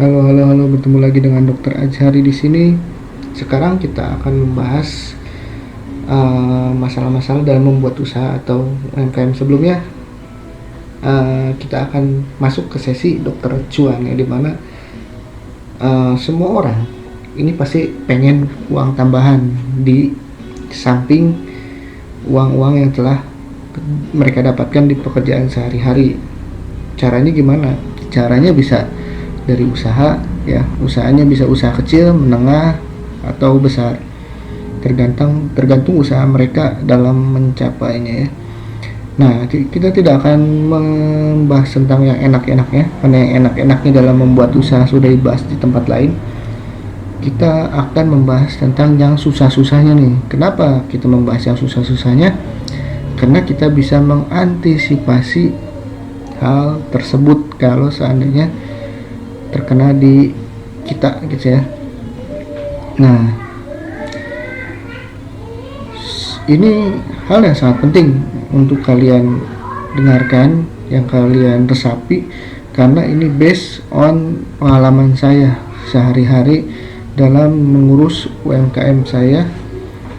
Halo, halo, halo, bertemu lagi dengan Dokter Azhari di sini. Sekarang kita akan membahas masalah-masalah dalam membuat usaha atau UMKM. Sebelumnya, kita akan masuk ke sesi Dokter Cuan, ya, dimana semua orang ini pasti pengen uang tambahan di samping uang-uang yang telah mereka dapatkan di pekerjaan sehari-hari. Caranya gimana? Caranya bisa dari usaha, ya, usahanya bisa usaha kecil, menengah, atau besar, tergantung usaha mereka dalam mencapainya, ya. Nah, kita tidak akan membahas tentang yang enak-enaknya, karena yang enak-enaknya dalam membuat usaha sudah dibahas di tempat lain. Kita akan membahas tentang yang susah-susahnya nih. Kenapa kita membahas yang susah-susahnya? Karena kita bisa mengantisipasi hal tersebut kalau seandainya terkena di kita, gitu ya. Nah, ini hal yang sangat penting untuk kalian dengarkan, yang kalian resapi, karena ini based on pengalaman saya sehari-hari dalam mengurus UMKM saya,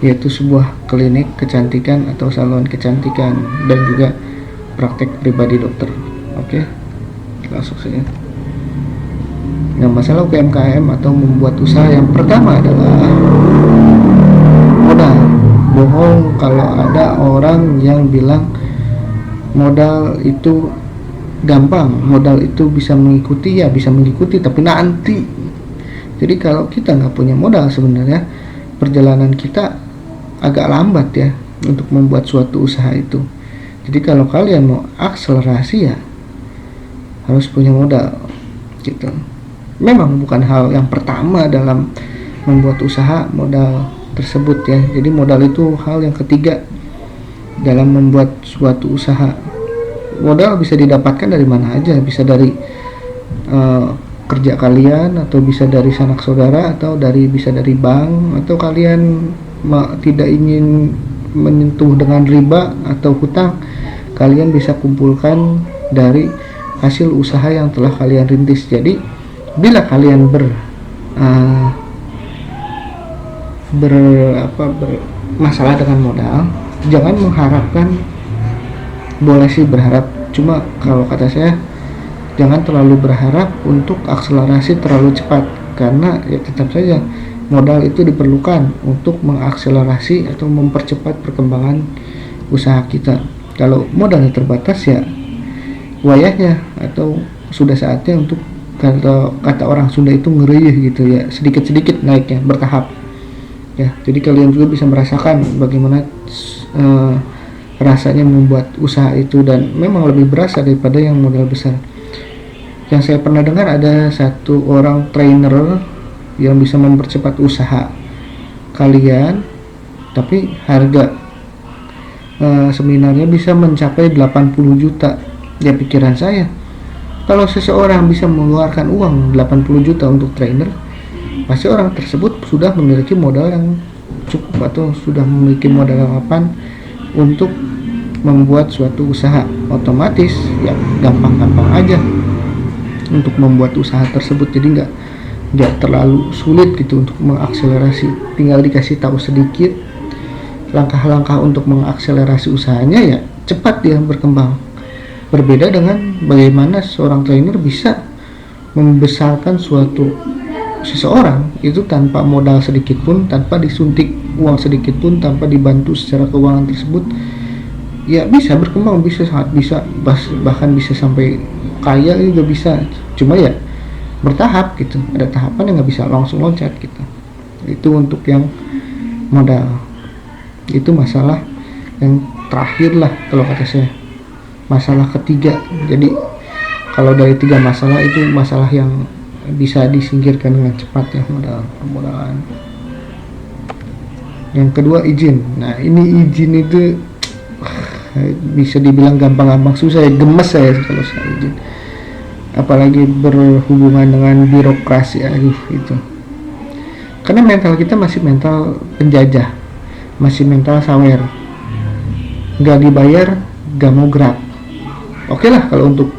yaitu sebuah klinik kecantikan atau salon kecantikan dan juga praktek pribadi dokter. Oke, langsung saja. Nah, masalah UMKM atau membuat usaha yang pertama adalah modal. Bohong kalau ada orang yang bilang modal itu gampang, modal itu bisa mengikuti, ya bisa mengikuti, tapi nanti. Jadi kalau kita nggak punya modal, sebenarnya perjalanan kita agak lambat, ya, untuk membuat suatu usaha itu. Jadi kalau kalian mau akselerasi, ya harus punya modal, gitu. Memang bukan hal yang pertama dalam membuat usaha modal tersebut, ya. Jadi modal itu hal yang ketiga dalam membuat suatu usaha. Modal bisa didapatkan dari mana aja, bisa dari kerja kalian, atau bisa dari sanak saudara, atau bisa dari bank, atau kalian tidak ingin menyentuh dengan riba atau hutang, kalian bisa kumpulkan dari hasil usaha yang telah kalian rintis. Jadi bila kalian bermasalah dengan modal, jangan mengharapkan, boleh sih berharap, cuma kalau kata saya jangan terlalu berharap untuk akselerasi terlalu cepat, karena ya tetap saja modal itu diperlukan untuk mengakselerasi atau mempercepat perkembangan usaha kita. Kalau modalnya terbatas, ya wayahnya atau sudah saatnya untuk, kata orang Sunda itu ngereyeh, gitu ya, sedikit-sedikit naiknya, bertahap, ya. Jadi kalian juga bisa merasakan bagaimana rasanya membuat usaha itu, dan memang lebih berasa daripada yang modal besar. Yang saya pernah dengar, ada satu orang trainer yang bisa mempercepat usaha kalian, tapi harga seminarnya bisa mencapai 80 juta. Ya, pikiran saya, kalau seseorang bisa mengeluarkan uang 80 juta untuk trainer, pasti orang tersebut sudah memiliki modal yang cukup, atau sudah memiliki modal yang mapan untuk membuat suatu usaha. Otomatis ya gampang-gampang aja untuk membuat usaha tersebut. Jadi nggak terlalu sulit gitu untuk mengakselerasi. Tinggal dikasih tahu sedikit langkah-langkah untuk mengakselerasi usahanya, ya cepat dia berkembang. Berbeda dengan bagaimana seorang trainer bisa membesarkan seseorang itu tanpa modal sedikit pun, tanpa disuntik uang sedikit pun, tanpa dibantu secara keuangan tersebut. Ya bisa berkembang, bisa sangat bisa, bahkan bisa sampai kaya juga bisa. Cuma ya bertahap, gitu. Ada tahapan yang nggak bisa langsung loncat, gitu. Itu untuk yang modal. Itu masalah yang terakhir lah kalau kata saya, masalah ketiga. Jadi kalau dari 3 masalah itu, masalah yang bisa disingkirkan dengan cepat, ya, permodalan. Yang kedua, izin. Nah, ini izin itu bisa dibilang gampang-gampang susah, ya. Gemes saya kalau soal izin, apalagi berhubungan dengan birokrasi. Itu karena mental kita masih mental penjajah, masih mental sawer, nggak dibayar gak mau gerak. Oke lah, kalau untuk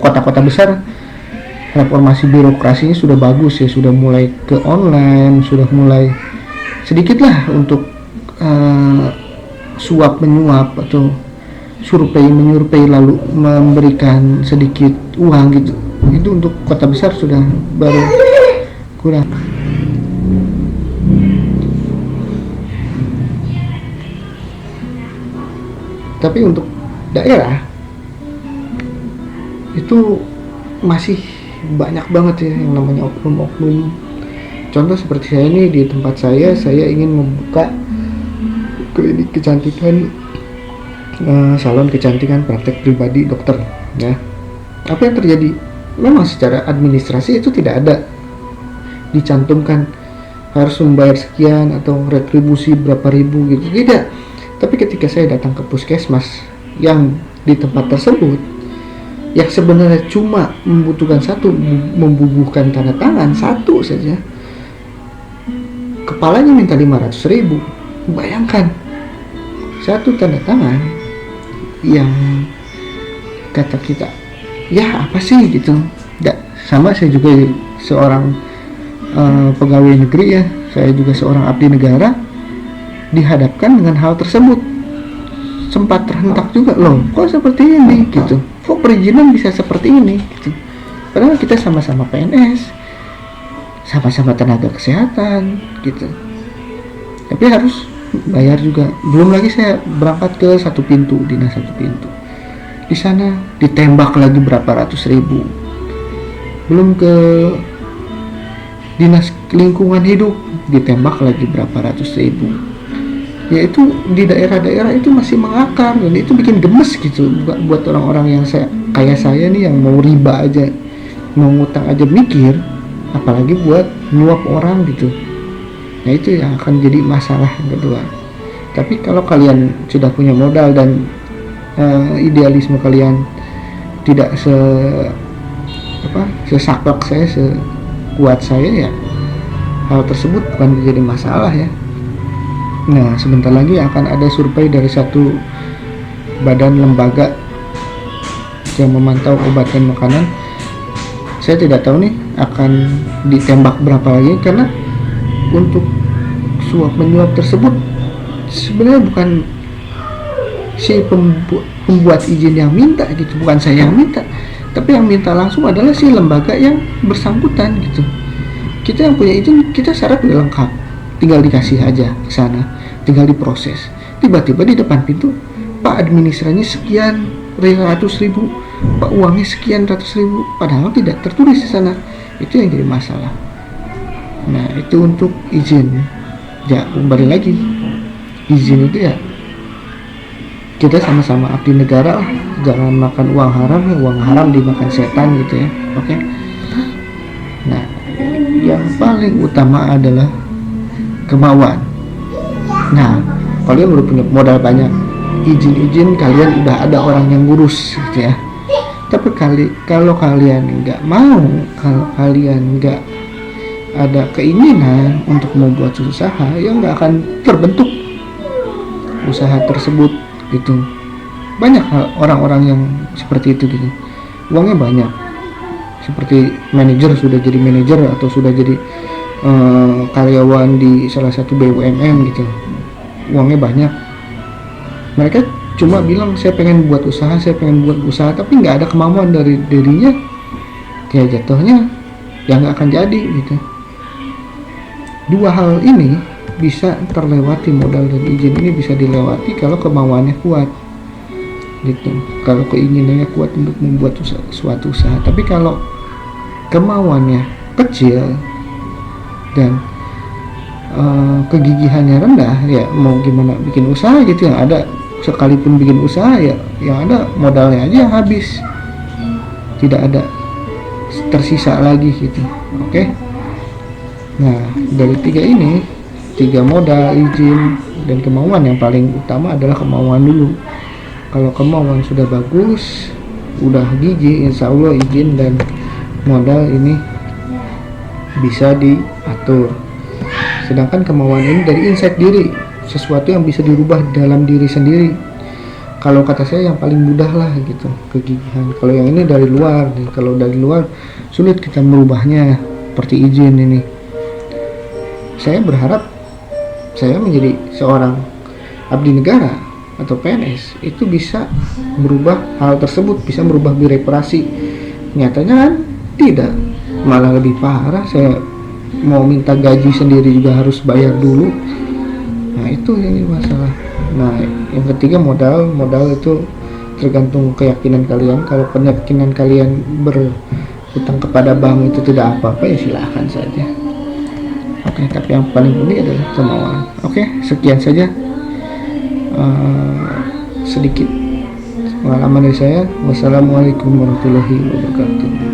kota-kota besar reformasi birokrasinya sudah bagus ya, sudah mulai ke online, sudah mulai sedikit lah untuk suap menyuap atau survei menyurvei lalu memberikan sedikit uang gitu. Itu untuk kota besar sudah baru kurang. Tapi untuk daerah itu masih banyak banget ya yang namanya oknum-oknum. Contoh seperti saya ini, di tempat saya ingin membuka klinik kecantikan, salon kecantikan praktek pribadi dokter ya. Apa yang terjadi? Memang secara administrasi itu tidak ada dicantumkan harus membayar sekian atau retribusi berapa ribu gitu, tidak. Tapi ketika saya datang ke puskesmas yang di tempat tersebut, yang sebenarnya cuma membutuhkan satu, membubuhkan tanda tangan satu saja, kepalanya minta 500.000. Bayangkan, satu tanda tangan yang kata kita, ya apa sih gitu. Sama saya juga seorang pegawai negeri ya, saya juga seorang abdi negara, dihadapkan dengan hal tersebut sempat terhentak juga, loh kok seperti ini gitu, kok perizinan bisa seperti ini gitu. Padahal kita sama-sama PNS, sama-sama tenaga kesehatan gitu, tapi harus bayar juga. Belum lagi saya berangkat ke satu pintu, dinas satu pintu, di sana ditembak lagi berapa ratus ribu. Belum ke dinas lingkungan hidup, ditembak lagi berapa ratus ribu. Yaitu di daerah-daerah itu masih mengakar, dan itu bikin gemes gitu buat orang-orang yang kayak saya nih, yang mau riba aja, mau ngutang aja mikir, apalagi buat nyuap orang gitu. Nah itu yang akan jadi masalah yang kedua. Tapi kalau kalian sudah punya modal dan idealisme kalian tidak sesaklek saya, sekuat saya, ya hal tersebut bukan jadi masalah ya. Nah, sebentar lagi akan ada survei dari satu badan lembaga yang memantau obat dan makanan. Saya tidak tahu nih akan ditembak berapa lagi, karena untuk suap menyuap tersebut sebenarnya bukan si pembuat izin yang minta gitu, bukan saya yang minta, tapi yang minta langsung adalah si lembaga yang bersangkutan gitu. Kita yang punya izin, kita syarat udah lengkap, tinggal dikasih aja ke sana, tinggal diproses. Tiba-tiba di depan pintu, Pak administrasinya sekian ratus ribu, Pak uangnya sekian ratus ribu, padahal tidak tertulis di sana. Itu yang jadi masalah. Nah itu untuk izin. Ya kembali lagi, izin itu ya kita sama-sama abdi negara lah, jangan makan uang haram, ya uang haram dimakan setan gitu ya. Oke. Nah yang paling utama adalah kemauan. Nah kalian udah punya modal banyak, izin kalian udah ada orang yang ngurus gitu ya. Tapi kalau kalian nggak mau, kalau kalian nggak ada keinginan untuk membuat usaha, ya nggak akan terbentuk usaha tersebut gitu. Banyak orang-orang yang seperti itu gitu, uangnya banyak, seperti manajer, sudah jadi manajer atau sudah jadi karyawan di salah satu BUMN gitu, uangnya banyak. Mereka cuma bilang saya pengen buat usaha, tapi nggak ada kemauan dari dirinya, kayak jatuhnya ya nggak akan jadi gitu. Dua hal ini bisa terlewati, modal dan izin ini bisa dilewati kalau kemauannya kuat gitu, kalau keinginannya kuat untuk membuat suatu usaha. Tapi kalau kemauannya kecil dan kegigihannya rendah, ya mau gimana bikin usaha gitu. Yang ada, sekalipun bikin usaha, ya yang ada modalnya aja yang habis, tidak ada tersisa lagi gitu. Oke. Nah dari tiga modal, izin, dan kemauan, yang paling utama adalah kemauan dulu. Kalau kemauan sudah bagus, udah gigih, insya Allah izin dan modal ini bisa diatur. Sedangkan kemauan ini dari insight diri, sesuatu yang bisa dirubah dalam diri sendiri. kalau kata saya yang paling mudah lah gitu kegigihan. Kalau yang ini dari luar nih, kalau dari luar sulit kita merubahnya, seperti izin ini. Saya berharap saya menjadi seorang abdi negara atau PNS itu bisa merubah hal tersebut, bisa merubah birokrasi. Nyatanya kan tidak, malah lebih parah. Saya mau minta gaji sendiri juga harus bayar dulu. Nah itu ini masalah. Nah yang ketiga modal itu tergantung keyakinan kalian. Kalau keyakinan kalian berhutang kepada bank itu tidak apa-apa, ya silahkan saja. Oke, tapi yang paling penting adalah kemauan. Oke, sekian saja sedikit pengalaman dari saya. Wassalamualaikum warahmatullahi wabarakatuh.